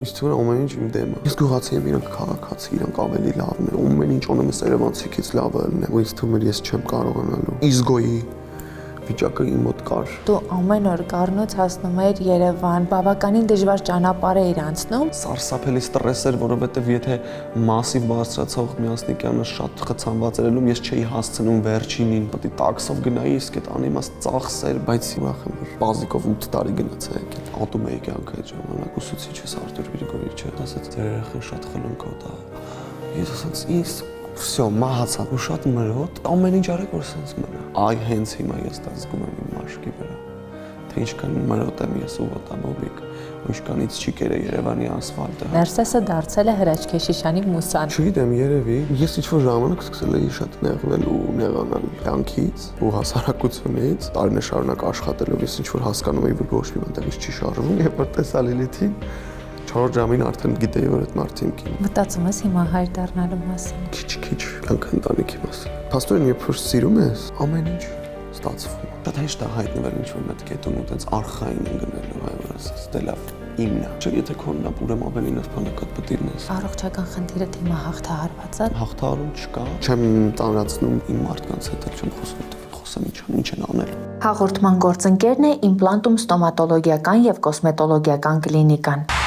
Իսկ թվում է ամեն ինչ իմ դեմ է։ Ես գյուղացի եմ, իրանք քաղաքացի, իրանք ավելի լավն են։ Ամեն ինչ անում ես երևանցիքից լավը լինել։ Ու ինձ թվում է ես չեմ կարողանալու։ Իզգոյի վիճակը իմ մոտ կար։ Դու ամեն օր Կառնոց հասնում էր Երևան, բավականին դժվար ճանապարհ էիր անցնում։ Սարսափելի ստրես էր, որովհետև եթե մասիվ բարձրացող Միասնիկյանը շատ խցանված էր ելում, ես չէի հասցնում վերջինին, պետք է տաքսով գնայի, իսկ այդ անիմաստ ծախս էր, բայց ուրախ եմ, որ բազիկով 8 տարի գնաց է եկել։ Ատում էի կյանքը այդ ժամանակ, ուսուցիչս Արտուր Գրիգորիչը ասաց, ձեր երեխան շատ խլունքոտ է։ Ես ասաց, ինձ всё, մահացա, ու շատ մրոտ, ամեն ինչ արեք, որ սենց մնա։ Այ հենց հիմա ես դա զգում եմ իմ մաշկի վրա, թե ինչքան մրոտ եմ ես ու ոտաբոբիկ, ու ինչքանից չի կերը Երևանի ասֆալտը։ Ներսեսը դարձել է Հրաչքեշիշյանի մուսան։ Չգիտեմ, երևի, ես ինչ-որ ժամանակ սկսել էի շատ նեղվել ու նեղանալ կյանքից ու հասարակությունից, տարիներ շարունակ աշխատելով ես ինչ-որ հասկանում էի, որ ոչ մի բանտեղից չի շարժվում, երբ որ տեսա Լիլիթին, 4 ժամին արդեն գիտեի, որ այդ մարդը իմ կին։ Մտածում ես հիմա հայր դառնալու մասին։ Քիչ կյանքը ընտանիքի մասին։ Փաստորեն, երբ որ սիրում ես, ամեն ինչ ստացվում է։ Շատ հեշտ է հայտնվել ինչ-որ մեծ կետում ու տենց արխային գնելու, այ որ ստե լավ իմն է։ Չէ, եթե քոնն է, ուրեմն ավելի նշանակատ պետք է լինես։ Առողջական խնդիրը հիմա հաղթահարված է։ Հաղթահարում չկա։ Չեմ ծանրացնում իմ մարդկանց հետ, չեմ խոսում, խոսեմ ինչ են անել։ Հաղորդման գործընկերն է Իմպլանտում ստոմատոլոգիական եւ կոսմետոլոգիական կլինիկան։